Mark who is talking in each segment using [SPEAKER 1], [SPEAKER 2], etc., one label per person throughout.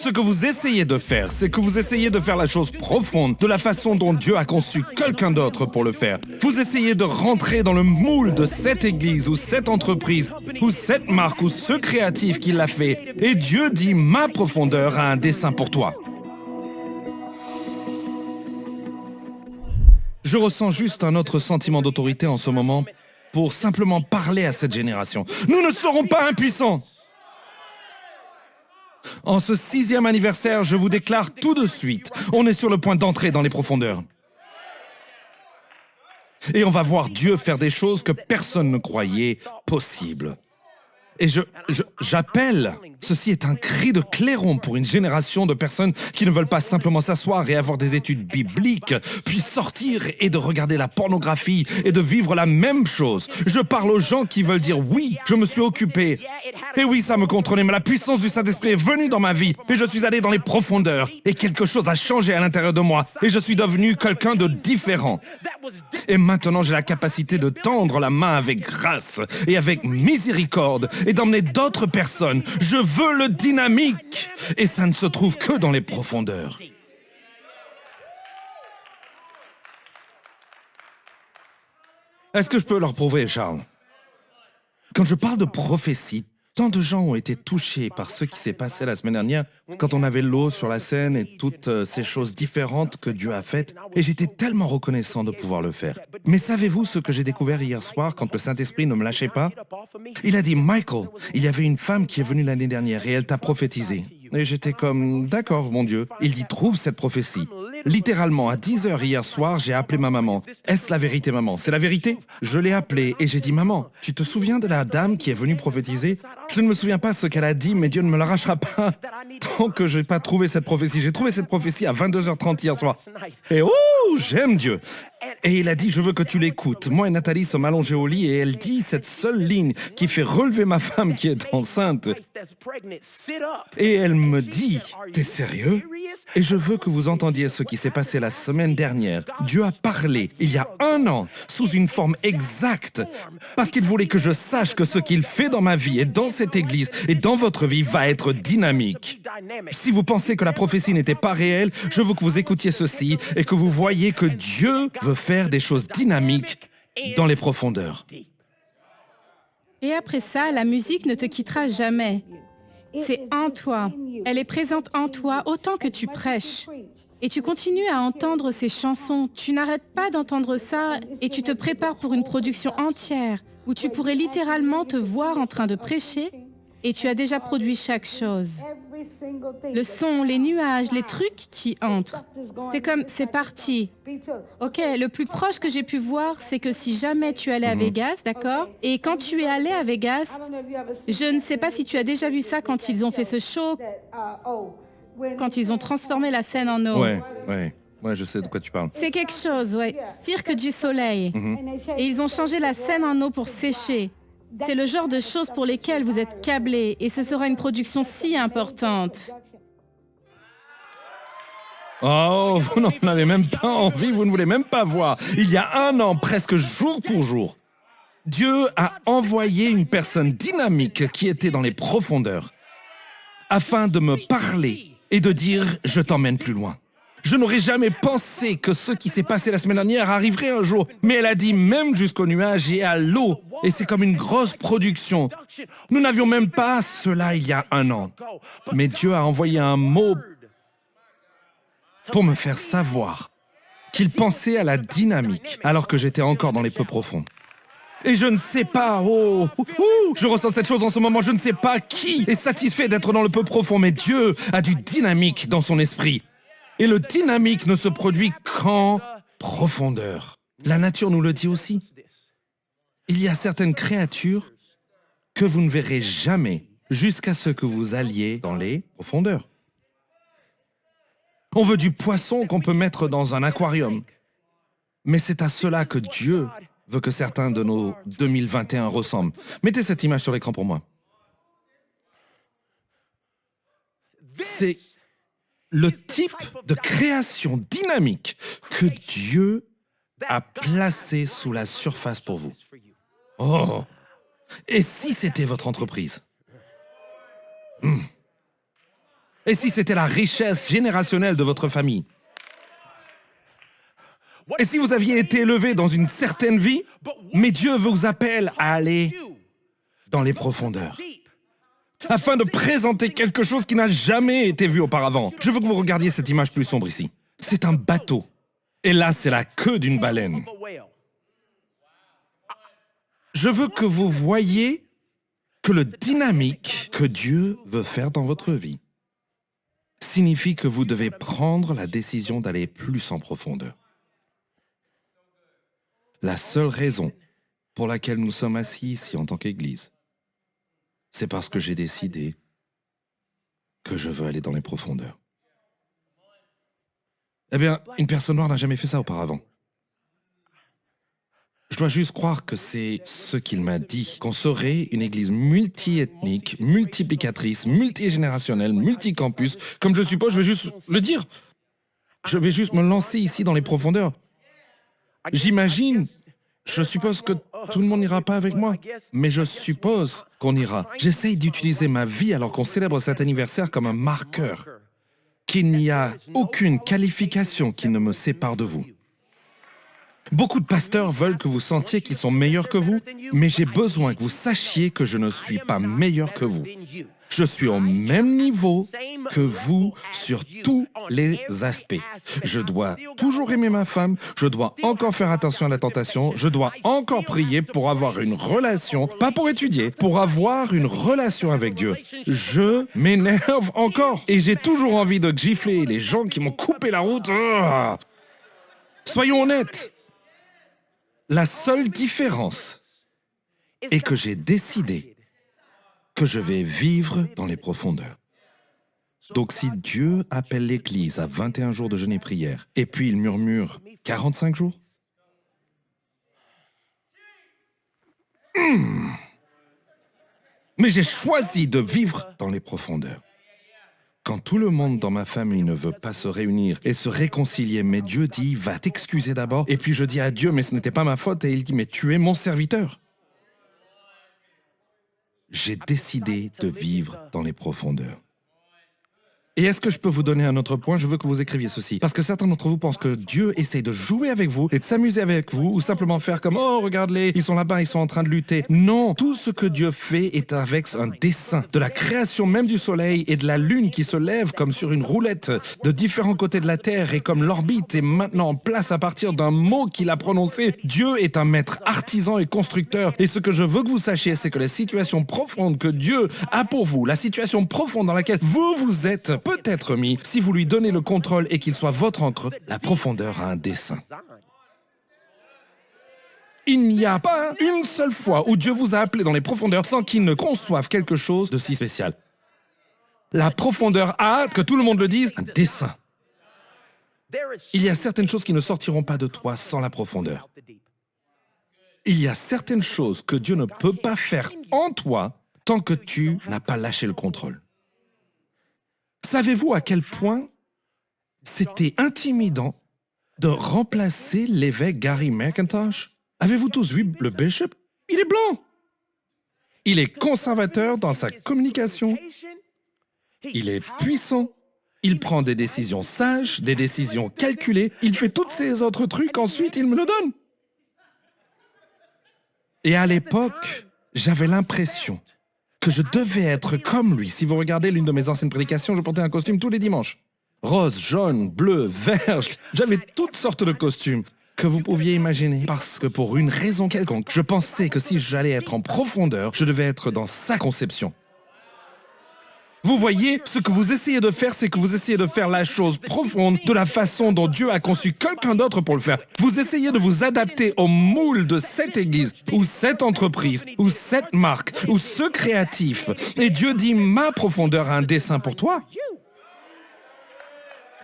[SPEAKER 1] Ce que vous essayez de faire, c'est que vous essayez de faire la chose profonde de la façon dont Dieu a conçu quelqu'un d'autre pour le faire. Vous essayez de rentrer dans le moule de cette église ou cette entreprise ou cette marque ou ce créatif qui l'a fait. Et Dieu dit, ma profondeur a un dessein pour toi. Je ressens juste un autre sentiment d'autorité en ce moment pour simplement parler à cette génération. Nous ne serons pas impuissants. En ce 6e anniversaire, je vous déclare tout de suite, on est sur le point d'entrer dans les profondeurs. Et on va voir Dieu faire des choses que personne ne croyait possibles. Et j'appelle, ceci est un cri de clairon pour une génération de personnes qui ne veulent pas simplement s'asseoir et avoir des études bibliques, puis sortir et de regarder la pornographie et de vivre la même chose. Je parle aux gens qui veulent dire oui, je me suis occupé. Et oui, ça me contrôlait, mais la puissance du Saint-Esprit est venue dans ma vie et je suis allé dans les profondeurs et quelque chose a changé à l'intérieur de moi et je suis devenu quelqu'un de différent. Et maintenant, j'ai la capacité de tendre la main avec grâce et avec miséricorde et d'emmener d'autres personnes. Je veux le dynamique. Et ça ne se trouve que dans les profondeurs. Est-ce que je peux leur prouver, Charles? Quand je parle de prophétie, tant de gens ont été touchés par ce qui s'est passé la semaine dernière, quand on avait l'eau sur la scène et toutes ces choses différentes que Dieu a faites, et j'étais tellement reconnaissant de pouvoir le faire. Mais savez-vous ce que j'ai découvert hier soir quand le Saint-Esprit ne me lâchait pas? Il a dit, Michael, il y avait une femme qui est venue l'année dernière et elle t'a prophétisé. Et j'étais comme, d'accord, mon Dieu. Il dit, trouve cette prophétie. Littéralement, à 10h hier soir, j'ai appelé ma maman. Est-ce la vérité, maman? C'est la vérité? Je l'ai appelée et j'ai dit, maman, tu te souviens de la dame qui est venue prophétiser? Je ne me souviens pas ce qu'elle a dit, mais Dieu ne me l'arrachera pas tant que je n'ai pas trouvé cette prophétie. J'ai trouvé cette prophétie à 22h30 hier soir. Et oh, j'aime Dieu! Et il a dit, je veux que tu l'écoutes. Moi et Nathalie sommes allongés au lit et elle dit cette seule ligne qui fait relever ma femme qui est enceinte. Et elle me dit, t'es sérieux? Et je veux que vous entendiez ce qui s'est passé la semaine dernière. Dieu a parlé il y a 1 an sous une forme exacte parce qu'il voulait que je sache que ce qu'il fait dans ma vie et dans cette église et dans votre vie va être dynamique. Si vous pensez que la prophétie n'était pas réelle, je veux que vous écoutiez ceci et que vous voyez que Dieu veut faire des choses dynamiques dans les profondeurs.
[SPEAKER 2] Et après ça, la musique ne te quittera jamais. C'est en toi. Elle est présente en toi autant que tu prêches. Et tu continues à entendre ces chansons. Tu n'arrêtes pas d'entendre ça et tu te prépares pour une production entière où tu pourrais littéralement te voir en train de prêcher et tu as déjà produit chaque chose. Le son, les nuages, les trucs qui entrent. C'est comme, c'est parti. Ok, le plus proche que j'ai pu voir, c'est que si jamais tu allais à Vegas, d'accord? Et quand tu es allé à Vegas, je ne sais pas si tu as déjà vu ça quand ils ont fait ce show, quand ils ont transformé la scène en eau.
[SPEAKER 1] Ouais, je sais de quoi tu parles.
[SPEAKER 2] C'est quelque chose, ouais. Cirque du Soleil. Et ils ont changé la scène en eau pour sécher. C'est le genre de choses pour lesquelles vous êtes câblés et ce sera une production si importante.
[SPEAKER 1] Oh, vous n'en avez même pas envie, vous ne voulez même pas voir. Il y a 1 an, presque jour pour jour, Dieu a envoyé une personne dynamique qui était dans les profondeurs afin de me parler et de dire « je t'emmène plus loin ». Je n'aurais jamais pensé que ce qui s'est passé la semaine dernière arriverait un jour. Mais elle a dit même jusqu'au nuage et à l'eau. Et c'est comme une grosse production. Nous n'avions même pas cela il y a 1 an. Mais Dieu a envoyé un mot pour me faire savoir qu'il pensait à la dynamique alors que j'étais encore dans les peu profonds. Et je ne sais pas, je ressens cette chose en ce moment, je ne sais pas qui est satisfait d'être dans le peu profond, mais Dieu a du dynamique dans son esprit. Et le dynamique ne se produit qu'en profondeur. La nature nous le dit aussi. Il y a certaines créatures que vous ne verrez jamais jusqu'à ce que vous alliez dans les profondeurs. On veut du poisson qu'on peut mettre dans un aquarium. Mais c'est à cela que Dieu veut que certains de nos 2021 ressemblent. Mettez cette image sur l'écran pour moi. C'est le type de création dynamique que Dieu a placé sous la surface pour vous. Oh! Et si c'était votre entreprise? Et si c'était la richesse générationnelle de votre famille? Et si vous aviez été élevé dans une certaine vie, mais Dieu vous appelle à aller dans les profondeurs, afin de présenter quelque chose qui n'a jamais été vu auparavant. Je veux que vous regardiez cette image plus sombre ici. C'est un bateau. Et là, c'est la queue d'une baleine. Je veux que vous voyiez que le dynamique que Dieu veut faire dans votre vie signifie que vous devez prendre la décision d'aller plus en profondeur. La seule raison pour laquelle nous sommes assis ici en tant qu'Église, c'est parce que j'ai décidé que je veux aller dans les profondeurs. Eh bien, une personne noire n'a jamais fait ça auparavant. Je dois juste croire que c'est ce qu'il m'a dit, qu'on serait une église multi-ethnique, multiplicatrice, multigénérationnelle, multicampus. Comme je suppose, je vais juste le dire. Je vais juste me lancer ici dans les profondeurs. J'imagine, je suppose que tout le monde n'ira pas avec moi, mais je suppose qu'on ira. J'essaye d'utiliser ma vie alors qu'on célèbre cet anniversaire comme un marqueur, qu'il n'y a aucune qualification qui ne me sépare de vous. Beaucoup de pasteurs veulent que vous sentiez qu'ils sont meilleurs que vous, mais j'ai besoin que vous sachiez que je ne suis pas meilleur que vous. Je suis au même niveau que vous sur tous les aspects. Je dois toujours aimer ma femme, je dois encore faire attention à la tentation, je dois encore prier pour avoir une relation, pas pour étudier, pour avoir une relation avec Dieu. Je m'énerve encore et j'ai toujours envie de gifler les gens qui m'ont coupé la route. Soyons honnêtes. La seule différence est que j'ai décidé que je vais vivre dans les profondeurs. Donc si Dieu appelle l'Église à 21 jours de jeûne et prière, et puis il murmure 45 jours, mais j'ai choisi de vivre dans les profondeurs. Quand tout le monde dans ma famille ne veut pas se réunir et se réconcilier, mais Dieu dit, va t'excuser d'abord, et puis je dis à Dieu, mais ce n'était pas ma faute, et il dit, mais tu es mon serviteur. J'ai décidé de vivre dans les profondeurs. Et est-ce que je peux vous donner un autre point? Je veux que vous écriviez ceci. Parce que certains d'entre vous pensent que Dieu essaye de jouer avec vous et de s'amuser avec vous ou simplement faire comme « Oh, regarde-les, ils sont là-bas, ils sont en train de lutter. » Non, tout ce que Dieu fait est avec un dessein. De la création même du soleil et de la lune qui se lève comme sur une roulette de différents côtés de la terre et comme l'orbite est maintenant en place à partir d'un mot qu'il a prononcé. Dieu est un maître artisan et constructeur. Et ce que je veux que vous sachiez, c'est que la situation profonde que Dieu a pour vous, la situation profonde dans laquelle vous êtes, peut-être mis, si vous lui donnez le contrôle et qu'il soit votre encre, la profondeur a un dessein. Il n'y a pas une seule fois où Dieu vous a appelé dans les profondeurs sans qu'il ne conçoive quelque chose de si spécial. La profondeur a, que tout le monde le dise, un dessein. Il y a certaines choses qui ne sortiront pas de toi sans la profondeur. Il y a certaines choses que Dieu ne peut pas faire en toi tant que tu n'as pas lâché le contrôle. Savez-vous à quel point c'était intimidant de remplacer l'évêque Gary McIntosh? Avez-vous tous vu le bishop? Il est blanc. Il est conservateur dans sa communication. Il est puissant. Il prend des décisions sages, des décisions calculées. Il fait tous ces autres trucs, ensuite il me le donne. Et à l'époque, j'avais l'impression que je devais être comme lui. Si vous regardez l'une de mes anciennes prédications, je portais un costume tous les dimanches. Rose, jaune, bleu, vert, j'avais toutes sortes de costumes que vous pouviez imaginer. Parce que pour une raison quelconque, je pensais que si j'allais être en profondeur, je devais être dans sa conception. Vous voyez, ce que vous essayez de faire, c'est que vous essayez de faire la chose profonde de la façon dont Dieu a conçu quelqu'un d'autre pour le faire. Vous essayez de vous adapter au moule de cette église, ou cette entreprise, ou cette marque, ou ce créatif. Et Dieu dit, ma profondeur a un dessein pour toi.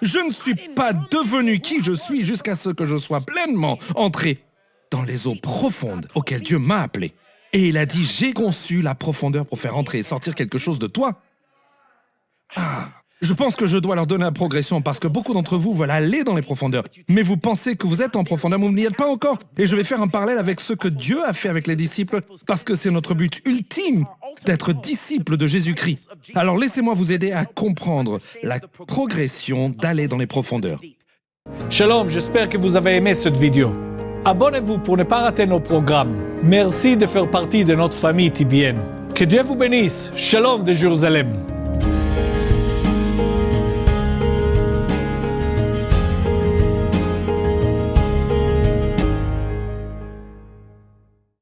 [SPEAKER 1] Je ne suis pas devenu qui je suis jusqu'à ce que je sois pleinement entré dans les eaux profondes auxquelles Dieu m'a appelé. Et il a dit, j'ai conçu la profondeur pour faire entrer et sortir quelque chose de toi. Je pense que je dois leur donner la progression parce que beaucoup d'entre vous veulent aller dans les profondeurs. Mais vous pensez que vous êtes en profondeur, mais vous n'y êtes pas encore. Et je vais faire un parallèle avec ce que Dieu a fait avec les disciples parce que c'est notre but ultime d'être disciple de Jésus-Christ. Alors laissez-moi vous aider à comprendre la progression d'aller dans les profondeurs.
[SPEAKER 3] Shalom, j'espère que vous avez aimé cette vidéo. Abonnez-vous pour ne pas rater nos programmes. Merci de faire partie de notre famille TBN. Que Dieu vous bénisse. Shalom de Jérusalem.